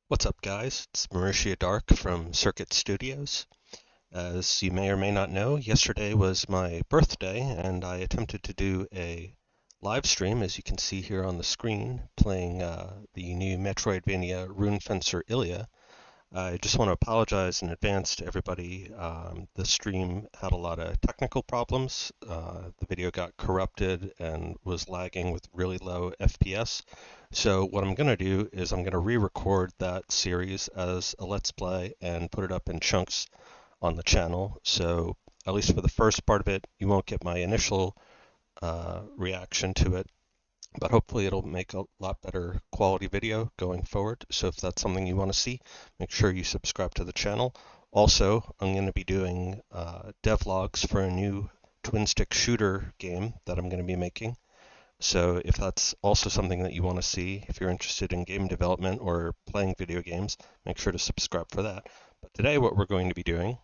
What's up, guys? It's Mauricia Dark from Circuit Studios. As you may or may not know, yesterday was my birthday, and I attempted to do a live stream, as you can see here on the screen, playing the new Metroidvania Rune Fencer Ilia. I just want to apologize in advance to everybody. The stream had a lot of technical problems. The video got corrupted and was lagging with really low FPS. So what I'm going to do is I'm going to re-record that series as a Let's Play and put it up in chunks on the channel. So at least for the first part of it, you won't get my initial reaction to it, but hopefully it'll make a lot better quality video going forward. So if that's something you want to see, make sure you subscribe to the channel. Also, I'm going to be doing devlogs for a new twin stick shooter game that I'm going to be making. So if that's also something that you want to see, if you're interested in game development or playing video games, make sure to subscribe for that. But today what we're going to be doing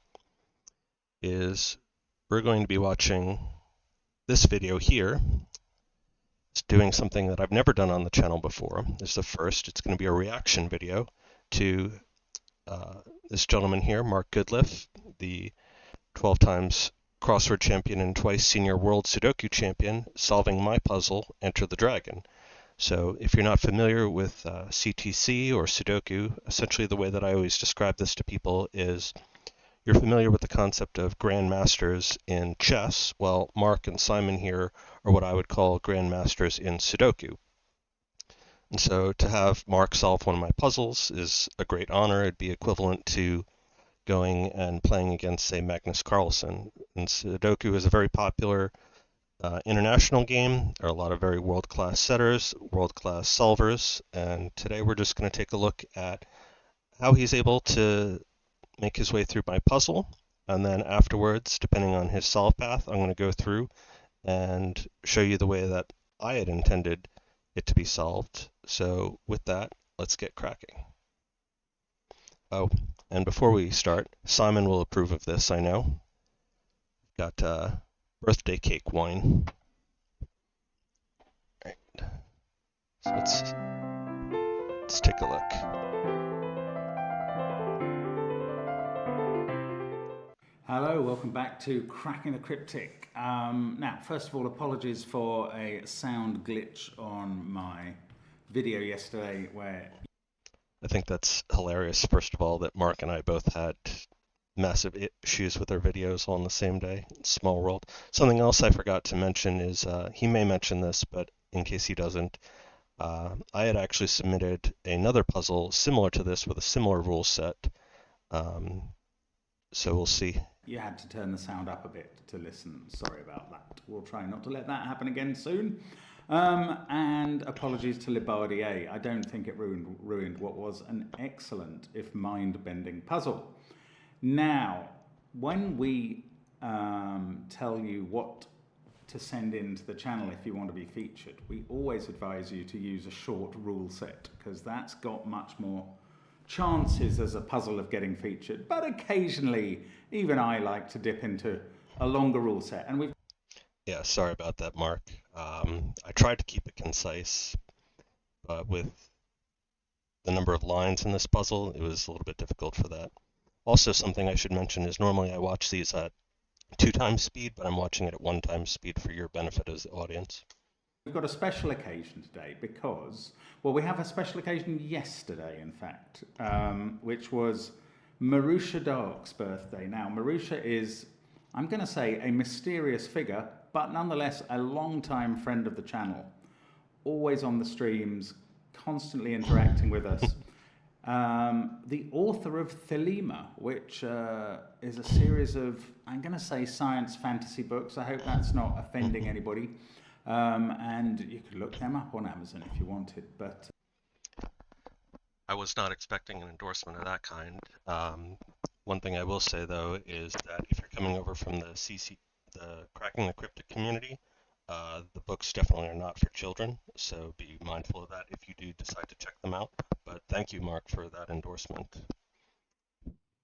is we're going to be watching this video here. It's doing something that I've never done on the channel before. This is the first. It's going to be a reaction video to this gentleman here, Mark Goodliffe, the 12 times crossword champion and twice senior world Sudoku champion, solving my puzzle, Enter the Dragon. So if you're not familiar with CTC or Sudoku, essentially the way that I always describe this to people is you're familiar with the concept of grandmasters in chess. Well, Mark and Simon here are what I would call grandmasters in Sudoku. And so to have Mark solve one of my puzzles is a great honor. It'd be equivalent to going and playing against, say, Magnus Carlsen. And Sudoku is a very popular international game. There are a lot of very world-class setters, world-class solvers, and today we're just going to take a look at how he's able to make his way through my puzzle, and then afterwards, depending on his solve path, I'm going to go through and show you the way that I had intended it to be solved. So with that, let's get cracking. Oh, and before we start, Simon will approve of this, I know. Got birthday cake wine. All right, so let's take a look. Hello, welcome back to Cracking the Cryptic. Now, first of all, apologies for a sound glitch on my video yesterday where... I think that's hilarious, first of all, that Mark and I both had massive issues with our videos all on the same day. Small world. Something else I forgot to mention is he may mention this, but in case he doesn't, I had actually submitted another puzzle similar to this with a similar rule set. So we'll see. You had to turn the sound up a bit to listen. Sorry about that. We'll try not to let that happen again soon. And apologies to Libardier. I don't think it ruined what was an excellent, if mind-bending puzzle. Now, when we tell you what to send into the channel if you want to be featured, we always advise you to use a short rule set because that's got much more chances as a puzzle of getting featured. But occasionally, even I like to dip into a longer rule set. And we've... Yeah, sorry about that, Mark. I tried to keep it concise, but with the number of lines in this puzzle, it was a little bit difficult for that. Also, something I should mention is normally I watch these at 2 times speed, but I'm watching it at 1 time speed for your benefit as the audience. We've got a special occasion today because, well, we have a special occasion yesterday, in fact, which was Marusha Dark's birthday. Now, Marusha is, I'm going to say, a mysterious figure, but nonetheless a long-time friend of the channel, always on the streams, constantly interacting with us. The author of Thelema, which is a series of, I'm going to say, science fantasy books. I hope that's not offending anybody. And you could look them up on Amazon if you wanted. But I was not expecting an endorsement of that kind. One thing I will say, though, is that if you're coming over from the Cracking the Cryptic community, the books definitely are not for children, so be mindful of that if you do decide to check them out. But thank you, Mark, for that endorsement.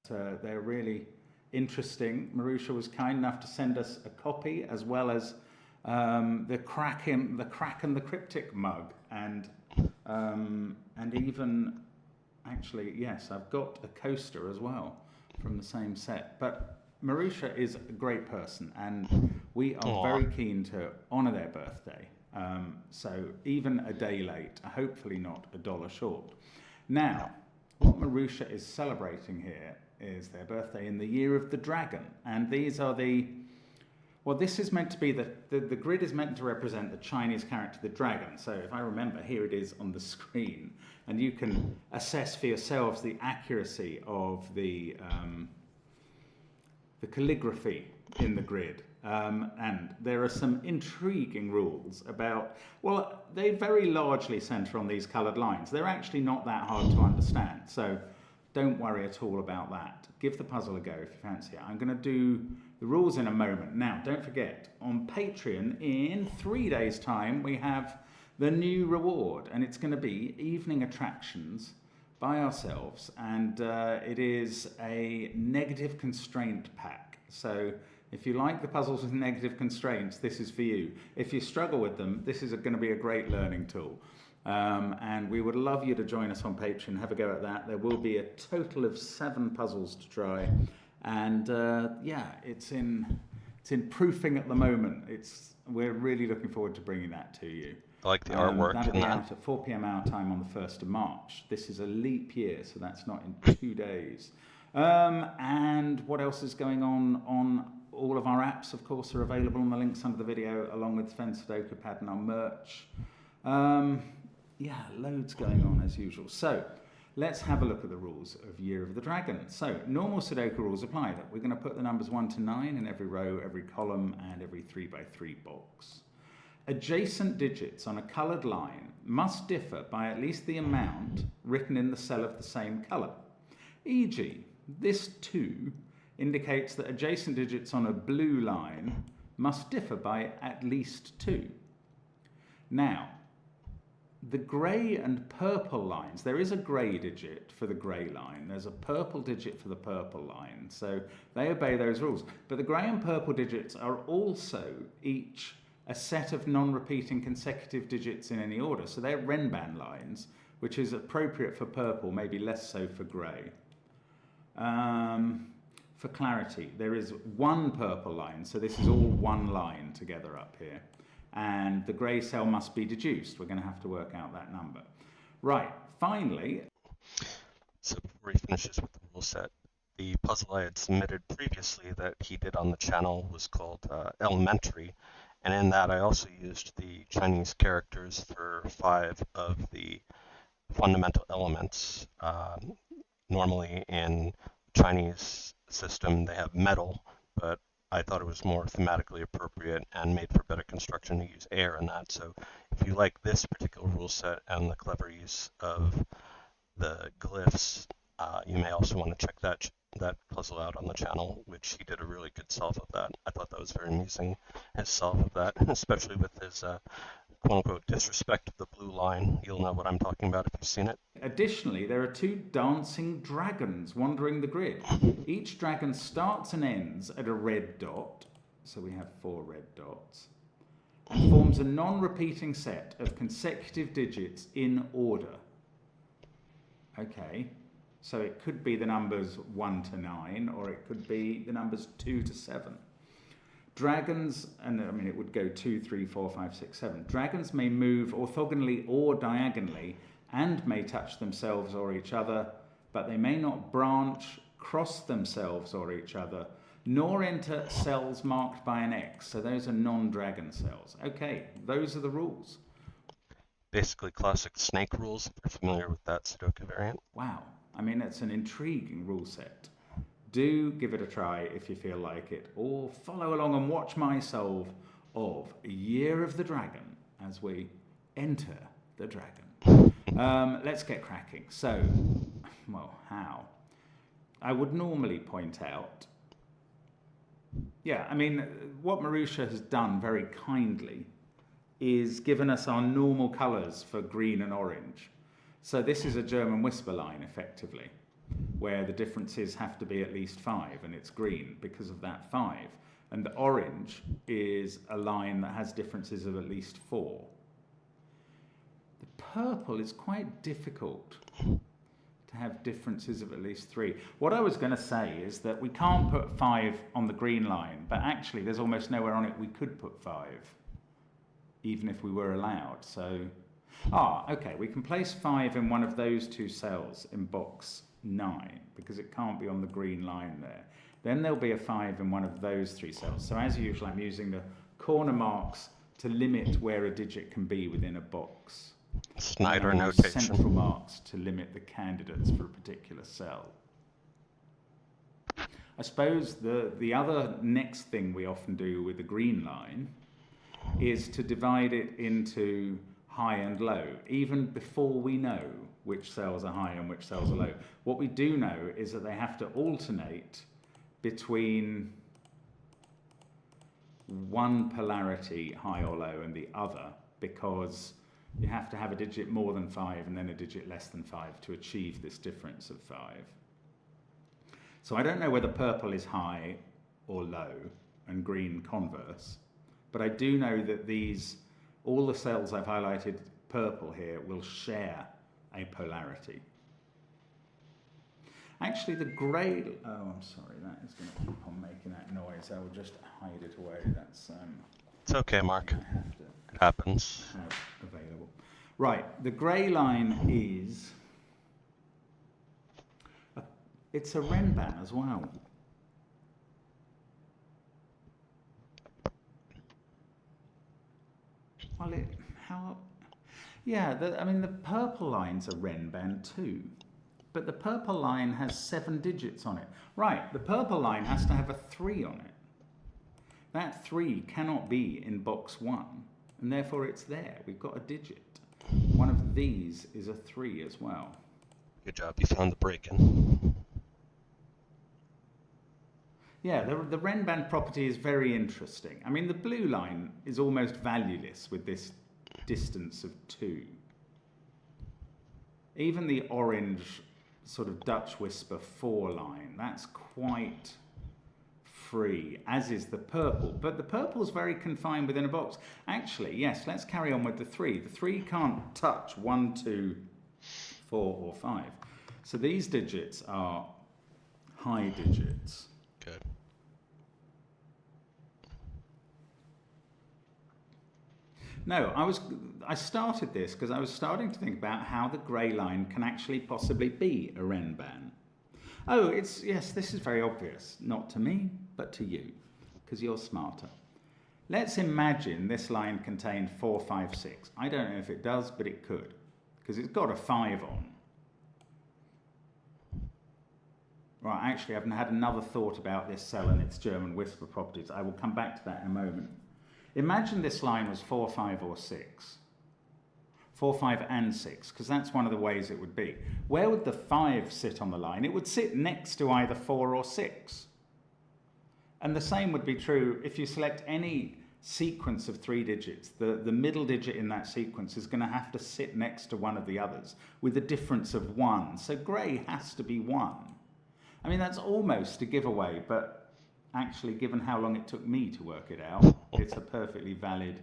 they're really interesting. Marusha was kind enough to send us a copy as well as the Cracking the Cryptic mug and even actually, yes, I've got a coaster as well from the same set. But Marusha is a great person, and we are very keen to honour their birthday. So even a day late, hopefully not $1 short. Now, what Marusha is celebrating here is their birthday in the year of the dragon, and these are this is meant to be the grid is meant to represent the Chinese character, the dragon. So if I remember, here it is on the screen, and you can assess for yourselves the accuracy of the calligraphy in the grid. And there are some intriguing rules about, they very largely centre on these coloured lines. They're actually not that hard to understand, so don't worry at all about that. Give the puzzle a go if you fancy it. I'm going to do the rules in a moment. Now, don't forget, on Patreon, in 3 days' time, we have the new reward, and it's going to be evening attractions by ourselves, and it is a negative constraint pack. So if you like the puzzles with negative constraints, this is for you. If you struggle with them, this is going to be a great learning tool. And we would love you to join us on Patreon, have a go at that. There will be a total of 7 puzzles to try. And it's in proofing at the moment. We're really looking forward to bringing that to you. I like the artwork. That'll be out at 4 p.m. our time on the 1st of March. This is a leap year, so that's not in 2 days. And what else is going on all of our apps, of course, are available on the links under the video, along with Sven Sudoku Pad and our merch. Loads going on as usual. So let's have a look at the rules of Year of the Dragon. So normal Sudoku rules apply. That we're going to put the numbers 1 to 9 in every row, every column, and every 3x3 box. Adjacent digits on a coloured line must differ by at least the amount written in the cell of the same colour. E.g., this 2 indicates that adjacent digits on a blue line must differ by at least 2. Now, the grey and purple lines, there is a grey digit for the grey line, there's a purple digit for the purple line, so they obey those rules. But the grey and purple digits are also each a set of non-repeating consecutive digits in any order. So they're Renban lines, which is appropriate for purple, maybe less so for grey. For clarity, there is 1 purple line, so this is all 1 line together up here. And the grey cell must be deduced. We're going to have to work out that number. Right, finally. So before he finishes with the rule set, the puzzle I had submitted previously that he did on the channel was called Elementary. And in that, I also used the Chinese characters for 5 of the fundamental elements. Normally in Chinese system, they have metal, but I thought it was more thematically appropriate and made for better construction to use air in that. So if you like this particular rule set and the clever use of the glyphs, you may also want to check that puzzle out on the channel, which he did a really good solve of that. I thought that was very amusing, his solve of that, especially with his quote-unquote disrespect of the blue line. You'll know what I'm talking about if you've seen it. Additionally, there are 2 dancing dragons wandering the grid. Each dragon starts and ends at a red dot, so we have 4 red dots, and forms a non-repeating set of consecutive digits in order. Okay, so it could be the numbers 1 to 9, or it could be the numbers 2 to 7. Dragons, and I mean it would go 2, 3, 4, 5, 6, 7. Dragons may move orthogonally or diagonally and may touch themselves or each other, but they may not branch, cross themselves or each other, nor enter cells marked by an X. So those are non-dragon cells. Okay, those are the rules. Basically classic snake rules, if you're familiar with that Sudoku variant. Wow, I mean it's an intriguing rule set. Do give it a try if you feel like it, or follow along and watch my solve of Year of the Dragon as we enter the dragon. Let's get cracking. So, how? I would normally point out, what Marusha has done very kindly is given us our normal colours for green and orange. So this is a German whisper line, effectively, where the differences have to be at least 5, and it's green because of that 5. And the orange is a line that has differences of at least 4. The purple is quite difficult to to have differences of at least 3. What I was going to say is that we can't put 5 on the green line, but actually there's almost nowhere on it we could put 5, even if we were allowed. So, okay, we can place 5 in one of those 2 cells in box 9, because it can't be on the green line there. Then there'll be a 5 in one of those 3 cells. So as usual, I'm using the corner marks to limit where a digit can be within a box. Snyder notation. Central marks to limit the candidates for a particular cell. I suppose the other next thing we often do with the green line is to divide it into high and low, even before we know which cells are high and which cells are low. What we do know is that they have to alternate between one polarity, high or low, and the other, because you have to have a digit more than 5 and then a digit less than 5 to achieve this difference of 5. So I don't know whether purple is high or low and green converse, but I do know that all the cells I've highlighted purple here will share a polarity. Actually, the grey... Oh, I'm sorry, that is going to keep on making that noise. I will just hide it away. That's... It's okay, Mark. It happens. Available. Right, the grey line is... it's a Renban as well. Well, the purple line's a Renban too. But the purple line has 7 digits on it. Right, the purple line has to have a 3 on it. That 3 cannot be in box 1, and therefore it's there. We've got a digit. One of these is a 3 as well. Good job, you found the break-in. Yeah, the Renban property is very interesting. I mean, the blue line is almost valueless with this distance of 2. Even the orange sort of Dutch Whisper 4 line, that's quite free, as is the purple. But the purple's very confined within a box. Actually, yes, let's carry on with the 3. The 3 can't touch 1, 2, 4, or 5. So these digits are high digits. Good. No, I started this because I was starting to think about how the grey line can actually possibly be a Renban. Oh, yes, this is very obvious. Not to me, but to you, because you're smarter. Let's imagine this line contained 4, 5, 6. I don't know if it does, but it could, because it's got a 5 on. Right, actually, I've had another thought about this cell and its German whisper properties. I will come back to that in a moment. Imagine this line was 4, 5, or 6. 4, 5, and 6, because that's one of the ways it would be. Where would the 5 sit on the line? It would sit next to either 4 or 6. And the same would be true if you select any sequence of 3 digits. The middle digit in that sequence is going to have to sit next to one of the others with a difference of 1. So grey has to be 1. I mean, that's almost a giveaway, but actually, given how long it took me to work it out, it's a perfectly valid...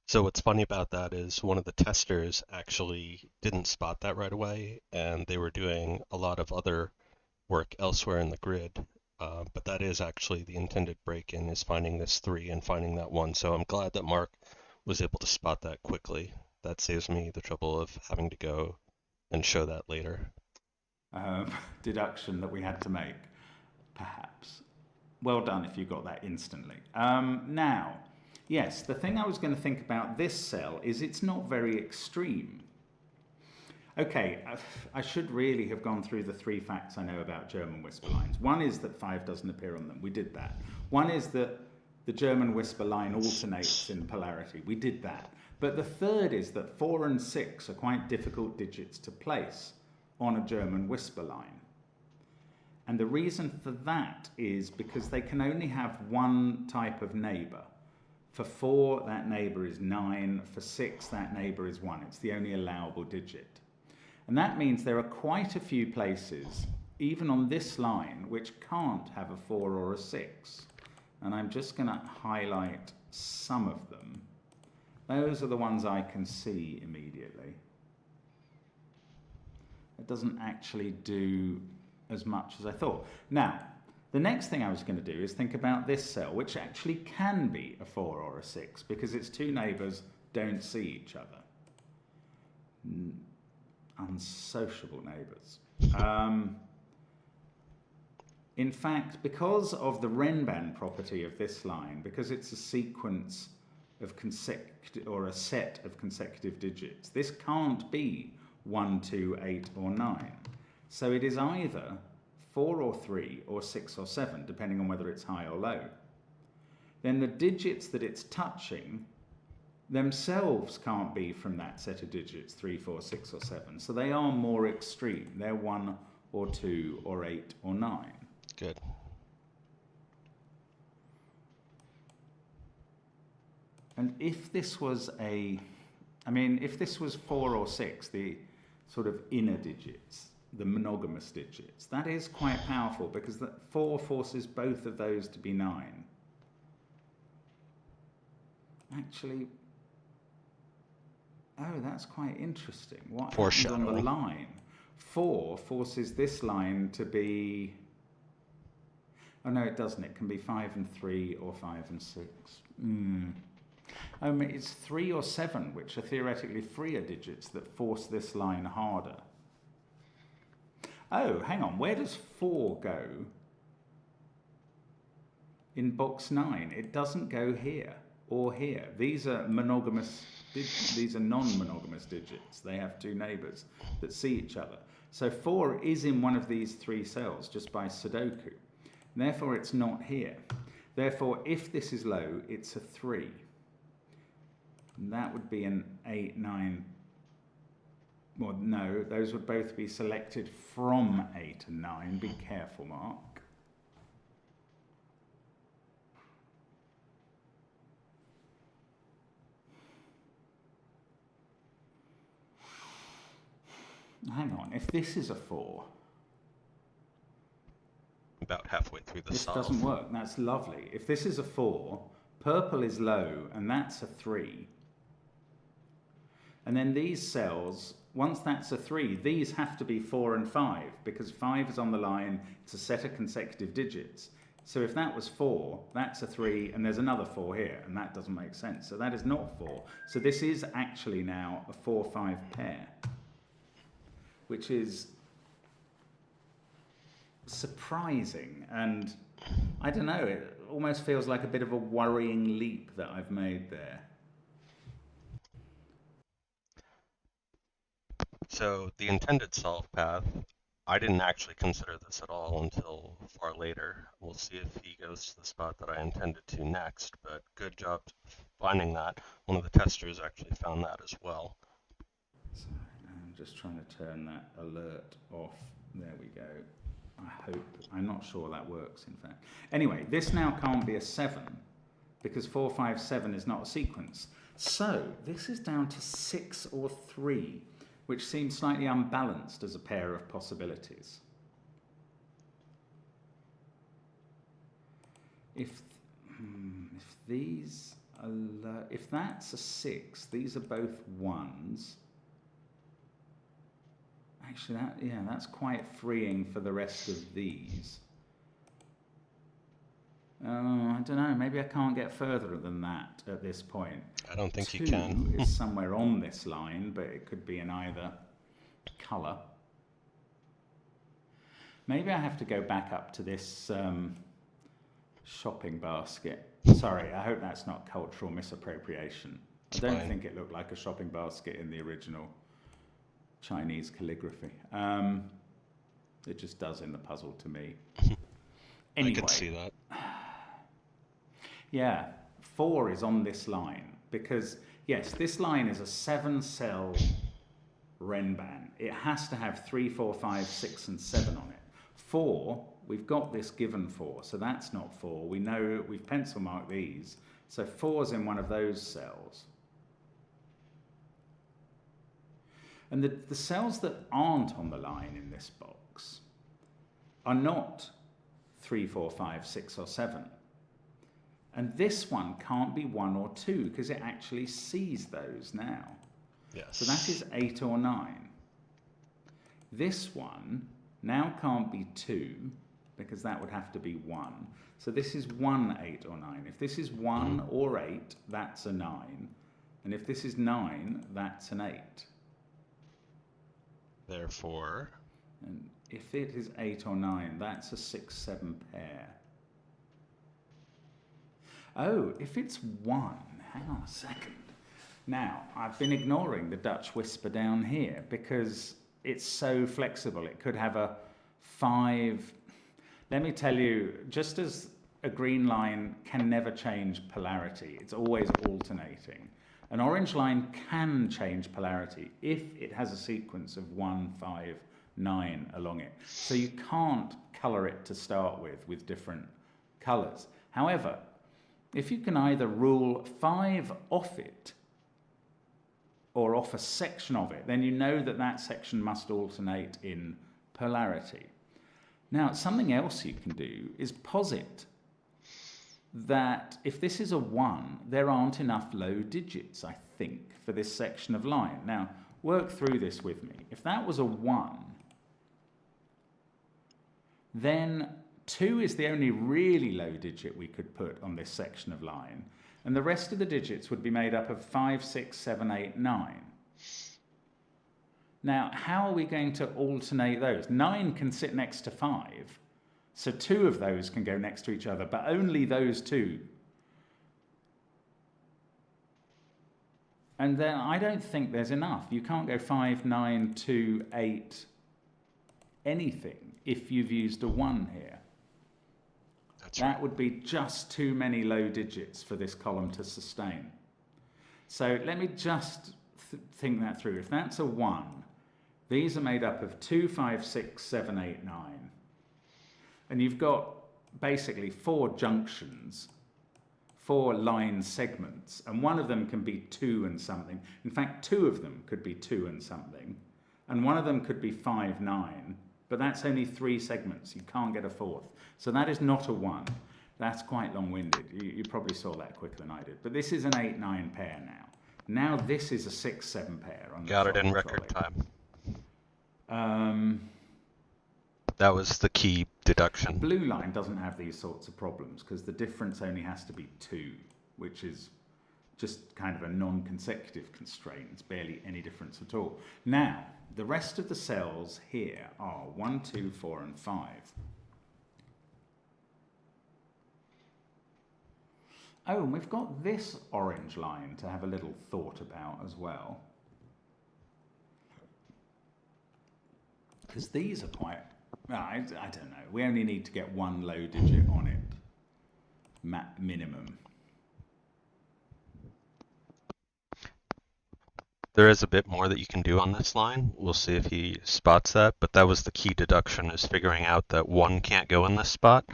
So what's funny about that is one of the testers actually didn't spot that right away, and they were doing a lot of other work elsewhere in the grid. But that is actually the intended break-in, is finding this 3 and finding that 1. So I'm glad that Mark was able to spot that quickly. That saves me the trouble of having to go and show that later. Deduction that we had to make, perhaps. Well done if you got that instantly. Now, yes, the thing I was going to think about this cell is it's not very extreme. Okay, I should really have gone through the 3 facts I know about German whisper lines. One is that 5 doesn't appear on them. We did that. One is that the German whisper line alternates in polarity. We did that. But the third is that 4 and 6 are quite difficult digits to place on a German whisper line. And the reason for that is because they can only have one type of neighbour. For 4, that neighbour is 9. For 6, that neighbour is 1. It's the only allowable digit. And that means there are quite a few places, even on this line, which can't have a 4 or a 6. And I'm just going to highlight some of them. Those are the ones I can see immediately. it doesn't actually do as much as I thought. Now, the next thing I was going to do is think about this cell, which actually can be a 4 or a 6 because its two neighbours don't see each other. Unsociable neighbours. In fact, because of the Renban property of this line, because it's a sequence of or a set of consecutive digits, this can't be 1, 2, 8 or 9. So it is either 4 or 3 or 6 or 7, depending on whether it's high or low. Then the digits that it's touching themselves can't be from that set of digits, 3, 4, 6 or 7. So they are more extreme. They're 1 or 2 or 8 or 9. Good. And if this was if this was 4 or 6, the sort of inner digits, the monogamous digits, that is quite powerful because the 4 forces both of those to be 9. Actually, oh, that's quite interesting. What happens on the line? 4 forces this line to be... Oh, no, it doesn't. It can be 5 and 3 or 5 and 6. It's 3 or 7, which are theoretically freer digits that force this line harder. Oh, hang on. Where does 4 go in box 9? It doesn't go here or here. These are monogamous. These are non-monogamous digits. They have two neighbours that see each other. So 4 is in one of these 3 cells just by Sudoku. Therefore, it's not here. Therefore, if this is low, it's a 3. And that would be an 8, 9. Well, no, those would both be selected from 8 and 9. Be careful, Mark. Hang on, if this is a 4... About halfway through the solve. This doesn't work. That's lovely. If this is a 4, purple is low, and that's a 3. And then these cells, once that's a 3, these have to be 4 and 5, because 5 is on the line, it's a set of consecutive digits. So if that was 4, that's a 3, and there's another 4 here, and that doesn't make sense. So that is not 4. So this is actually now a 4-5 pair, which is surprising, and I don't know, it almost feels like a bit of a worrying leap that I've made there. So the intended solve path, I didn't actually consider this at all until far later. We'll see if he goes to the spot that I intended to next, but good job finding that. One of the testers actually found that as well. Sorry, I'm just trying to turn that alert off. There we go. I'm not sure that works, in fact. Anyway, this now can't be a 7 because 4, 5, 7 is not a sequence. So this is down to 6 or 3, which seems slightly unbalanced as a pair of possibilities. If these are, if that's a 6, these are both 1s. Actually, that's quite freeing for the rest of these. I don't know, maybe I can't get further than that at this point. I don't think 2 you can. is somewhere on this line, but it could be in either colour. Maybe I have to go back up to this shopping basket. Sorry, I hope that's not cultural misappropriation. I don't think it looked like a shopping basket in the original Chinese calligraphy. It just does in the puzzle to me. Anyway, I could see that. Yeah, 4 is on this line because, yes, this line is a 7-cell Renban. It has to have 3, 4, 5, 6 and 7 on it. 4, we've got this given 4, so that's not 4. We know, we've pencil marked these. So 4's in one of those cells. And the cells that aren't on the line in this box are not 3, 4, 5, 6 or 7. And this one can't be 1 or 2 because it actually sees those now. Yes. So that is 8 or 9. This one now can't be 2 because that would have to be 1. So this is 1, 8 or 9. If this is 1 or 8, that's a 9. And if this is 9, that's an 8. Therefore, and if it is 8 or 9, that's a 6, 7 pair. Oh, if it's 1, hang on a second. Now, I've been ignoring the Dutch whisper down here because it's so flexible. It could have a 5. Let me tell you, just as a green line can never change polarity, it's always alternating. An orange line can change polarity if it has a sequence of 1, 5, 9 along it. So you can't colour it to start with different colours. However, if you can either rule 5 off it or off a section of it, then you know that that section must alternate in polarity. Now, something else you can do is posit that if this is a 1, there aren't enough low digits, I think, for this section of line. Now, work through this with me. If that was a 1, then 2 is the only really low digit we could put on this section of line, and the rest of the digits would be made up of 5, 6, 7, 8, 9. Now, how are we going to alternate those? 9 can sit next to 5, so 2 of those can go next to each other, but only those 2. And then I don't think there's enough. You can't go 5, 9, 2, 8, anything if you've used a 1 here. That would be just too many low digits for this column to sustain. So let me just think that through. If that's a 1, these are made up of 2, 5, 6, 7, 8, 9. And you've got basically 4 junctions, 4 line segments, and one of them can be 2 and something. In fact, 2 of them could be 2 and something, and one of them could be 5, 9. But that's only 3 segments. You can't get a 4th. So that is not a 1. That's quite long-winded. You probably saw that quicker than I did. But this is an 8, 9 pair now. Now this is a 6, 7 pair. On the got it in record time. That was the key deduction. The blue line doesn't have these sorts of problems because the difference only has to be 2, which is just kind of a non-consecutive constraint. It's barely any difference at all. Now, the rest of the cells here are 1, 2, 4, and 5. Oh, and we've got this orange line to have a little thought about as well. Because these are quite, I don't know, we only need to get 1 low digit on it, minimum. There is a bit more that you can do on this line. We'll see if he spots that, but that was the key deduction, is figuring out that 1 can't go in this spot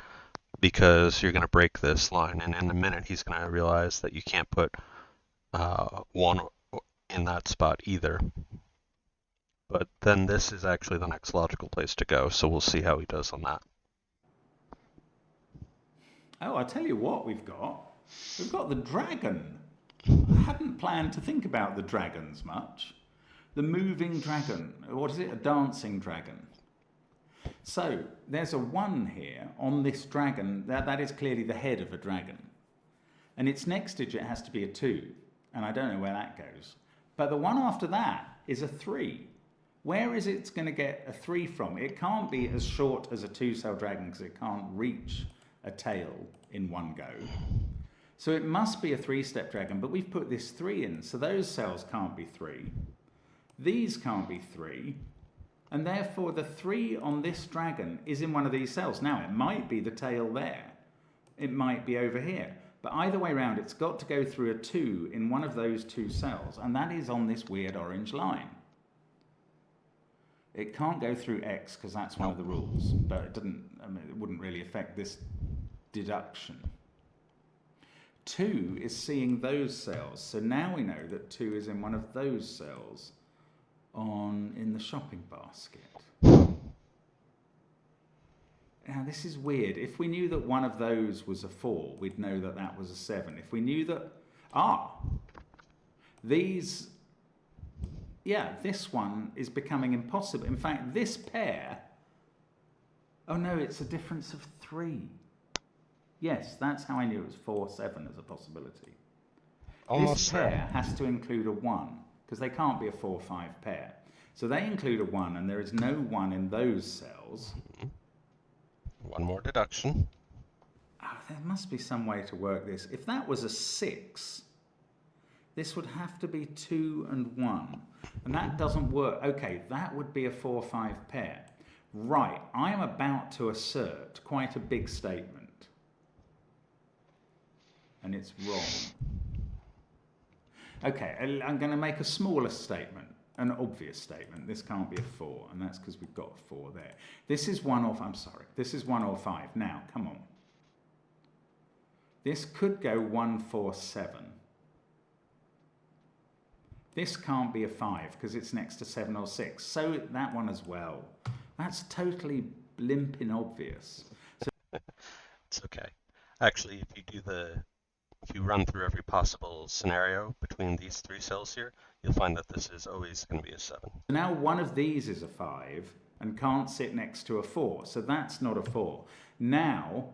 because you're going to break this line, and in a minute he's going to realize that you can't put 1 in that spot either. But then this is actually the next logical place to go, so we'll see how he does on that. Oh, I'll tell you what we've got. We've got the dragon. I hadn't planned to think about the dragons much. The moving dragon. What is it? A dancing dragon. So there's a 1 here on this dragon. That is clearly the head of a dragon. And its next digit has to be a 2. And I don't know where that goes. But the one after that is a 3. Where is it going to get a 3 from? It can't be as short as a 2-cell dragon because it can't reach a tail in one go. So it must be a 3-step dragon, but we've put this 3 in, so those cells can't be 3. These can't be 3, and therefore the 3 on this dragon is in one of these cells. Now, it might be the tail there. It might be over here. But either way around, it's got to go through a 2 in one of those 2 cells, and that is on this weird orange line. It can't go through X because that's one of the rules, but it wouldn't really affect this deduction. 2 is seeing those cells, so now we know that 2 is in one of those cells in the shopping basket. Now this is weird. If we knew that one of those was a 4, we'd know that that was a 7. If we knew that, these, yeah, this one is becoming impossible. In fact, this pair, oh no, it's a difference of 3. Yes, that's how I knew it was 4, 7 as a possibility. Almost This pair has to include a 1, because they can't be a 4, 5 pair. So they include a 1, and there is no 1 in those cells. One more deduction. Oh, there must be some way to work this. If that was a 6, this would have to be 2 and 1. And that doesn't work. Okay, that would be a 4, 5 pair. Right, I am about to assert quite a big statement. And it's wrong. Okay, I'm going to make a smaller statement, an obvious statement. This can't be a 4, and that's because we've got a 4 there. This is 1 or, I'm sorry, this is 1 or 5. Now, come on. This could go 1, 4, 7. This can't be a 5 because it's next to 7 or 6. So that one as well. That's totally blimping obvious. So It's okay. Actually, if you run through every possible scenario between these 3 cells here, you'll find that this is always going to be a 7. now one of these is a 5 and can't sit next to a 4. So that's not a 4. Now,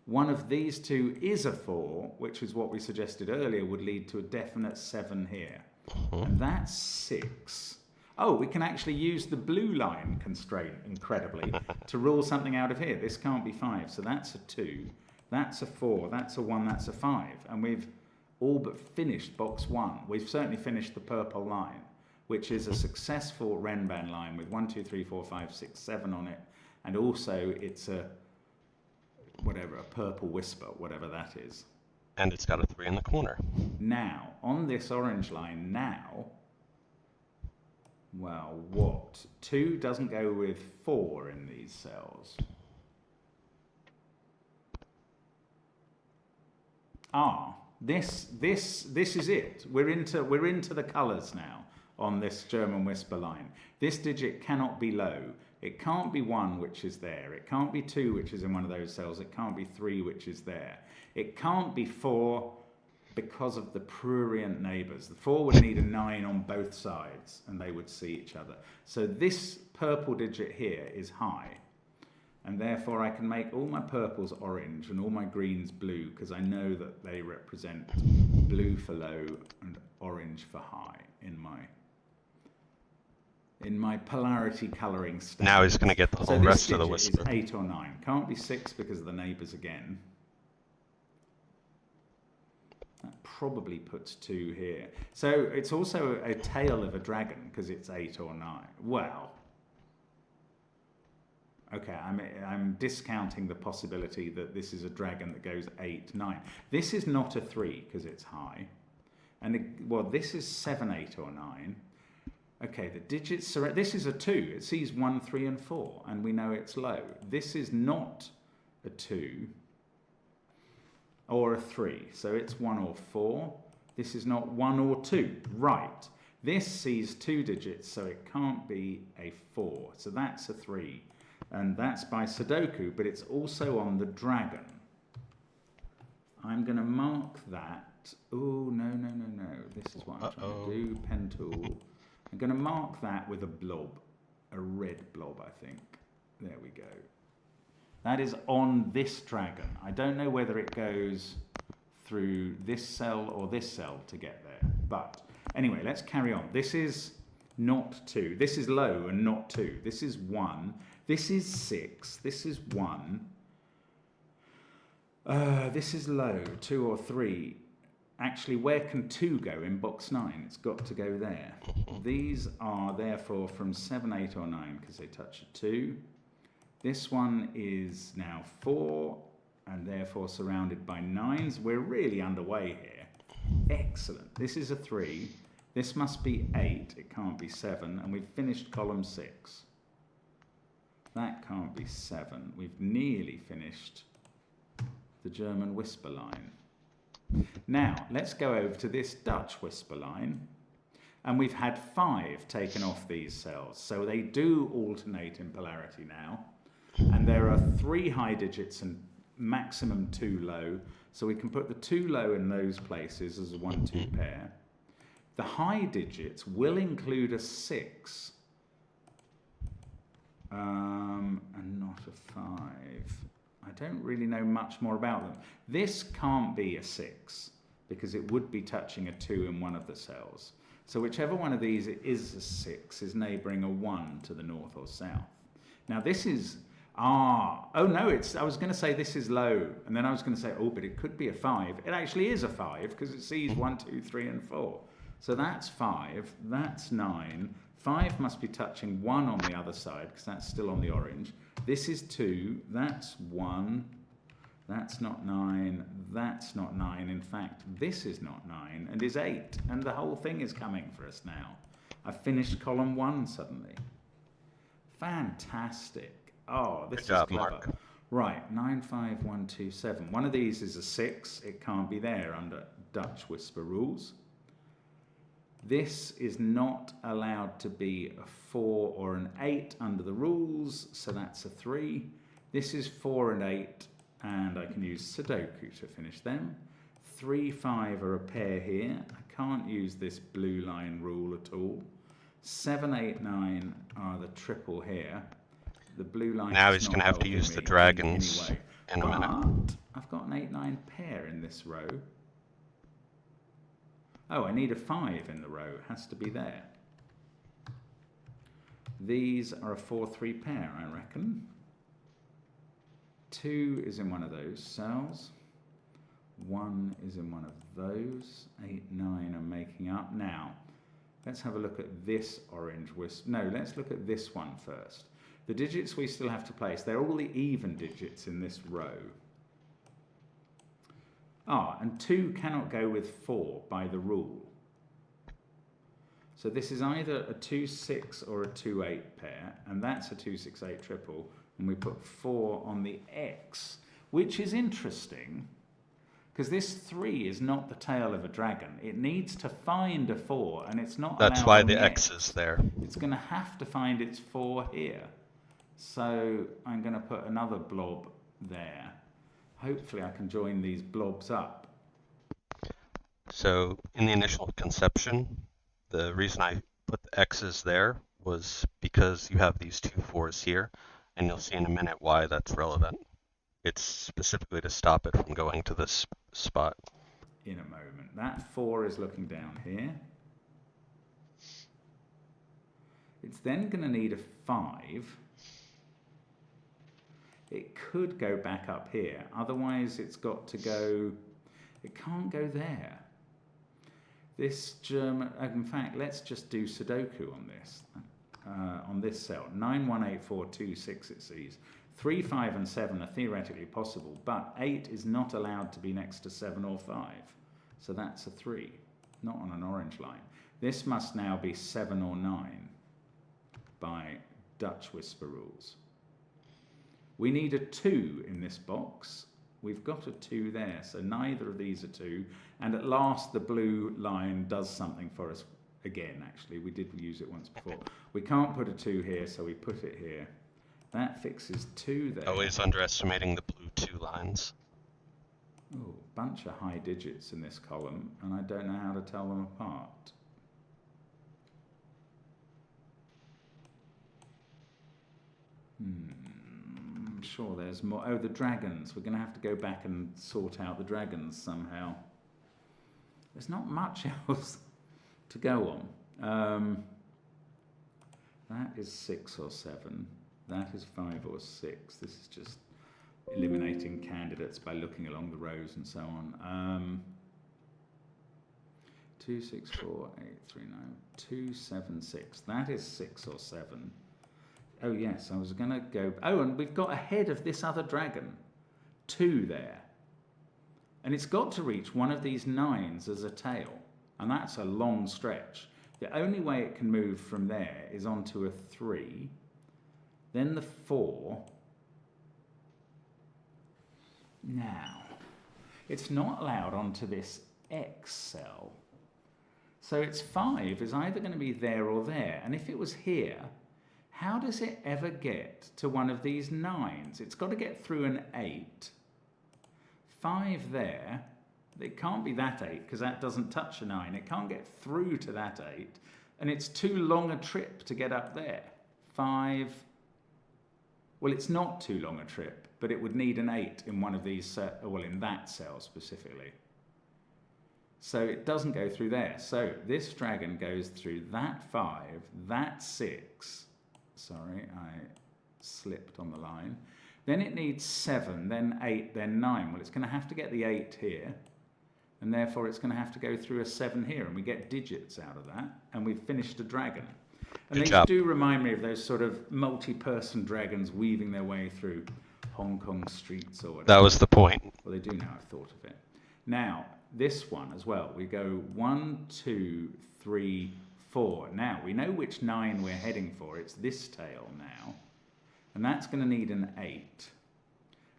one of these 2 is a 4, which is what we suggested earlier would lead to a definite 7 here. And that's 6. Oh, we can actually use the blue line constraint, incredibly, to rule something out of here. This can't be 5, so that's a 2. That's a 4, that's a 1, that's a 5. And we've all but finished box 1. We've certainly finished the purple line, which is a successful Renban line with 1, 2, 3, 4, 5, 6, 7 on it. And also it's a, whatever, a purple whisper, whatever that is. And it's got a 3 in the corner. Now, on this orange line now, well, what? 2 doesn't go with 4 in these cells. Ah, this is it. We're into the colours now on this German whisper line. This digit cannot be low. It can't be 1, which is there. It can't be 2, which is in one of those cells. It can't be 3, which is there. It can't be 4 because of the prurient neighbours. The 4 would need a 9 on both sides, and they would see each other. So this purple digit here is high. And therefore I can make all my purples orange and all my greens blue, because I know that they represent blue for low and orange for high in my polarity colouring style. Now he's going to get the whole rest of the whisper. whisper. Is 8 or 9. Can't be 6 because of the neighbours again. That probably puts 2 here. So it's also a tail of a dragon because it's 8 or 9. Well, okay, I'm discounting the possibility that this is a dragon that goes 8, 9. This is not a 3 because it's high. And well, this is 7, 8 or 9. Okay, the digits are, this is a 2. It sees 1, 3 and 4 and we know it's low. This is not a 2 or a 3. So it's 1 or 4. This is not 1 or 2. Right. This sees 2 digits, so it can't be a 4. So that's a 3. And that's by Sudoku, but it's also on the dragon. I'm going to mark that. Oh, no. This is what I'm trying to do. Pen tool. I'm going to mark that with a blob. A red blob, I think. There we go. That is on this dragon. I don't know whether it goes through this cell or this cell to get there. But anyway, let's carry on. This is not 2. This is low and not 2. This is 1. This is 6. This is 1. This is low, 2 or 3. Actually, where can 2 go in box 9? It's got to go there. These are therefore from 7, 8 or 9 because they touch a 2. This one is now 4 and therefore surrounded by 9s. We're really underway here. Excellent. This is a 3. This must be 8. It can't be 7. And we've finished column 6. That can't be 7. We've nearly finished the German whisper line. Now, let's go over to this Dutch whisper line. And we've had 5 taken off these cells. So they do alternate in polarity now. And there are 3 high digits and maximum 2 low. So we can put the 2 low in those places as a 1, 2 pair. The high digits will include a 6 and not a 5. I don't really know much more about them. This can't be a 6 because it would be touching a 2 in one of the cells. So whichever one of these is a 6 is neighbouring a 1 to the north or south. Now this is, oh no, I was going to say this is low, and then I was going to say, oh, but it could be a 5. It actually is a 5 because it sees 1, 2, 3 and 4. So that's 5, that's 9. 5 must be touching 1 on the other side because that's still on the orange. This is 2, that's 1, that's not 9, that's not 9. In fact, this is not 9 and is 8. And the whole thing is coming for us now. I've finished column 1 suddenly. Fantastic. Oh, this is clever. Mark. Right, 9, 5, 1, 2, 7. One of these is a 6. It can't be there under Dutch whisper rules. This is not allowed to be a 4 or an 8 under the rules, so that's a 3. This is 4 and 8, and I can use Sudoku to finish them. 3, 5 are a pair here. I can't use this blue line rule at all. 7, 8, 9 are the triple here. The blue line. Now he's going to have to use the dragons in a minute. But I've got an 8, 9 pair in this row. Oh, I need a 5 in the row. It has to be there. These are a 4, 3 pair, I reckon. 2 is in one of those cells. 1 is in one of those. 8, 9 are making up. Now, let's have a look at this orange wisp. No, let's look at this one first. The digits we still have to place, they're all the even digits in this row. Ah, and 2 cannot go with 4 by the rule. So this is either a 2, 6 or a 2, 8 pair, and that's a 2, 6, 8 triple, and we put 4 on the X, which is interesting, because this 3 is not the tail of a dragon. It needs to find a 4, and it's not allowed. That's why the X is there. It's going to have to find its 4 here. So I'm going to put another blob there. Hopefully I can join these blobs up. So in the initial conception, the reason I put the X's there was because you have these 2 4s here, and you'll see in a minute why that's relevant. It's specifically to stop it from going to this spot. In a moment. That 4 is looking down here. It's then going to need a 5. It could go back up here. Otherwise, it's got to go... It can't go there. This German... In fact, let's just do Sudoku on this cell. 9, 1, 8, 4, 2, 6 it sees. 3, 5 and 7 are theoretically possible, but 8 is not allowed to be next to 7 or 5. So that's a 3, not on an orange line. This must now be 7 or 9 by Dutch whisper rules. We need a 2 in this box. We've got a 2 there, so neither of these are 2. And at last, the blue line does something for us again, actually. We did use it once before. We can't put a 2 here, so we put it here. That fixes 2 there. Always underestimating the blue 2 lines. Oh, bunch of high digits in this column, and I don't know how to tell them apart. I'm sure there's more. Oh, the dragons. We're going to have to go back and sort out the dragons somehow. There's not much else to go on. That is 6 or 7. That is 5 or 6. This is just eliminating candidates by looking along the rows and so on. 2, 6, 4, 8, 3, 9, 2, 7, 6. That is 6 or 7. Oh yes, I was going to go... Oh, and we've got ahead of this other dragon. 2 there. And it's got to reach one of these 9s as a tail. And that's a long stretch. The only way it can move from there is onto a 3. Then the 4. Now, it's not allowed onto this X cell. So its 5 is either going to be there or there. And if it was here... How does it ever get to one of these 9s? It's got to get through an 8. 5 there. It can't be that 8 because that doesn't touch a 9. It can't get through to that 8. And it's too long a trip to get up there. 5. Well, it's not too long a trip, but it would need an 8 in one of these, well, in that cell specifically. So it doesn't go through there. So this dragon goes through that 5, that 6. Sorry, I slipped on the line. Then it needs 7, then 8, then 9. Well, it's going to have to get the 8 here. And therefore, it's going to have to go through a 7 here. And we get digits out of that. And we've finished a dragon. And Good these job. do remind me of those sort of multi-person dragons weaving their way through Hong Kong streets or whatever. That was the point. Well, they do now, I've thought of it. Now, this one as well. We go 1, 2, 3, 4. Now, we know which 9 we're heading for. It's this tail now. And that's going to need an 8.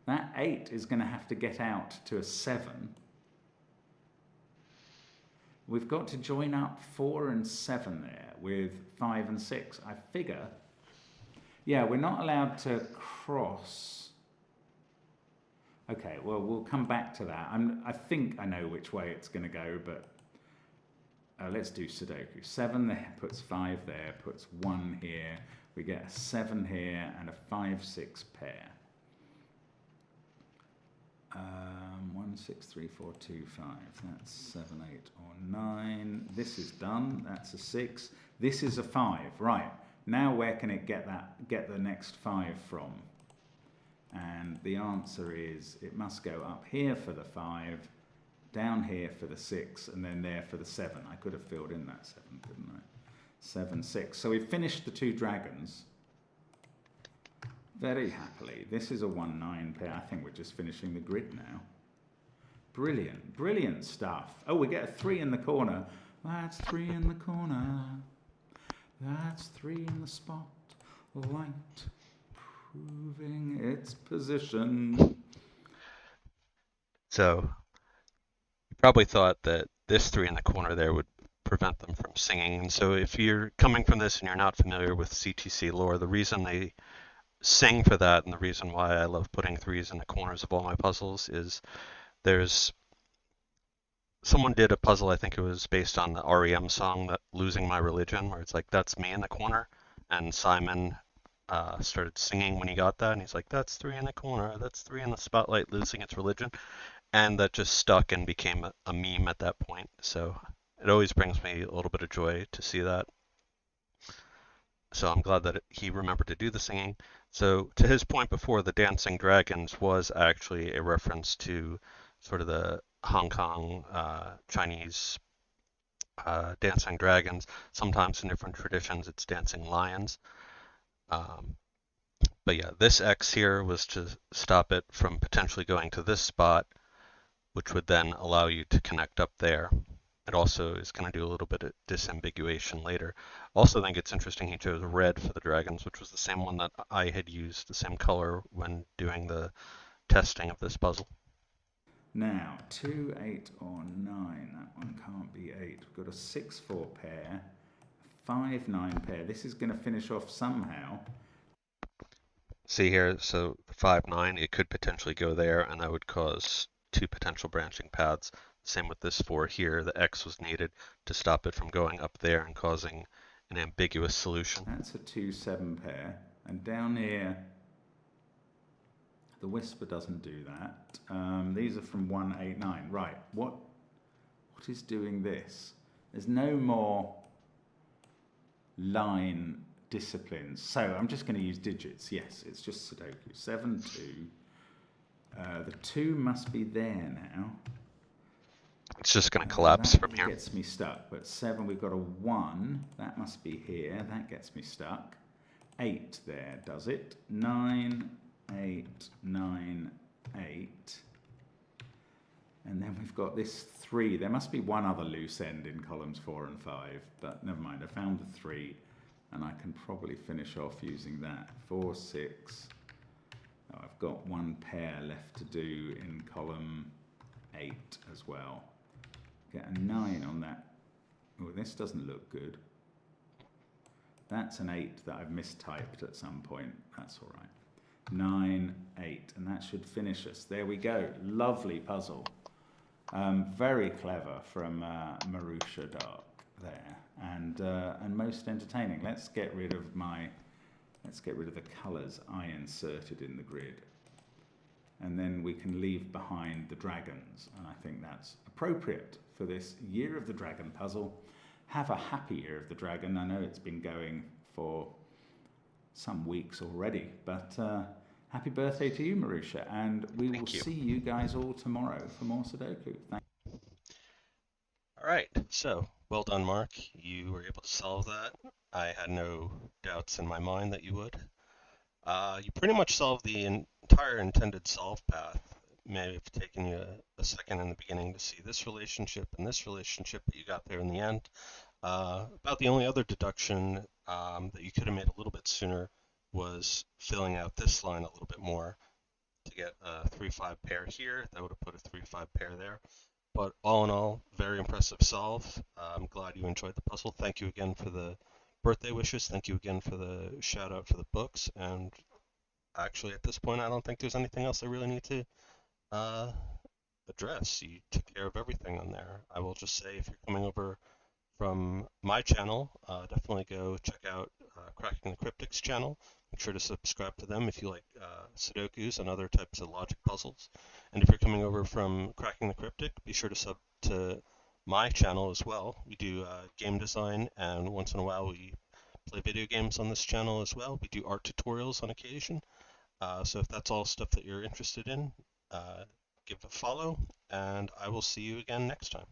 That 8 is going to have to get out to a 7. We've got to join up 4 and 7 there with 5 and 6. I figure, yeah, we're not allowed to cross. Okay, well, we'll come back to that. I think I know which way it's going to go, but let's do Sudoku. 7 there, puts 5 there, puts 1 here. We get a 7 here and a 5, 6 pair. 1, 6, 3, 4, 2, 5. That's 7, 8, or 9. This is done. That's a 6. This is a 5. Right. Now where can it get the next 5 from? And the answer is it must go up here for the 5, down here for the 6, and then there for the 7. I could have filled in that 7, couldn't I? 7, 6. So we've finished the 2 dragons very happily. This is a 1, 9 pair. I think we're just finishing the grid now. Brilliant, brilliant stuff. Oh, we get a 3 in the corner. That's 3 in the corner. That's 3 in the spot. Light proving its position. So you probably thought that this 3 in the corner there would prevent them from singing. And so if you're coming from this and you're not familiar with CTC lore, the reason they sing for that and the reason why I love putting 3s in the corners of all my puzzles is someone did a puzzle, I think it was based on the REM song, that Losing My Religion, where it's like, that's me in the corner. And Simon started singing when he got that, and he's like, that's 3 in the corner, that's 3 in the spotlight, losing its religion. And that just stuck and became a meme at that point. So it always brings me a little bit of joy to see that. So I'm glad that he remembered to do the singing. So to his point before, the Dancing Dragons was actually a reference to sort of the Hong Kong Chinese dancing dragons. Sometimes in different traditions it's dancing lions. But yeah, this X here was to stop it from potentially going to this spot, which would then allow you to connect up there. It also is going to do a little bit of disambiguation later. Also think it's interesting he chose red for the dragons, which was the same one that I had used, the same color when doing the testing of this puzzle. Now, 2, 8, or 9. That one can't be 8. We've got a 6, 4 pair, 5, 9 pair. This is going to finish off somehow. See here, so the 5, 9, it could potentially go there, and that would cause 2 potential branching paths. Same with this 4 here. The X was needed to stop it from going up there and causing an ambiguous solution. That's a 2, 7 pair. And down here, the Whisper doesn't do that. These are from 1, 8, 9. Right, what is doing this? There's no more line disciplines. So I'm just going to use digits. Yes, it's just Sudoku. 7, 2. The 2 must be there now. It's just going to collapse from here. That gets me stuck. But 7, we've got a 1. That must be here. That gets me stuck. 8 there, does it? 9, 8, 9, 8. And then we've got this 3. There must be one other loose end in columns 4 and 5. But never mind, I found the 3. And I can probably finish off using that. 4, 6. Oh, I've got 1 pair left to do in column 8 as well. Get a 9 on that. Oh, this doesn't look good. That's an 8 that I've mistyped at some point. That's all right. 9, 8, and that should finish us. There we go. Lovely puzzle. Very clever from Marusha Dark there, and most entertaining. Let's get rid of the colours I inserted in the grid, and then we can leave behind the dragons. And I think that's appropriate for this Year of the Dragon puzzle. Have a happy Year of the Dragon. I know it's been going for some weeks already, but happy birthday to you, Marusha, and we will see you guys all tomorrow for more Sudoku. All right, so well done, Mark. You were able to solve that. I had no doubts in my mind that you would. You pretty much solved the entire intended solve path. It may have taken you a second in the beginning to see this relationship and this relationship, but you got there in the end. About the only other deduction that you could have made a little bit sooner was filling out this line a little bit more to get a 3-5 pair here. That would have put a 3-5 pair there. But all in all, very impressive solve. I'm glad you enjoyed the puzzle. Thank you again for the birthday wishes. Thank you again for the shout out for the books. And actually, at this point, I don't think there's anything else I really need to address. You took care of everything on there. I will just say, if you're coming over from my channel, definitely go check out Cracking the Cryptic's channel. Make sure to subscribe to them if you like Sudokus and other types of logic puzzles. And if you're coming over from Cracking the Cryptic, be sure to sub to my channel as well. We do game design, and once in a while we play video games on this channel as well. We do art tutorials on occasion. So if that's all stuff that you're interested in, give a follow, and I will see you again next time.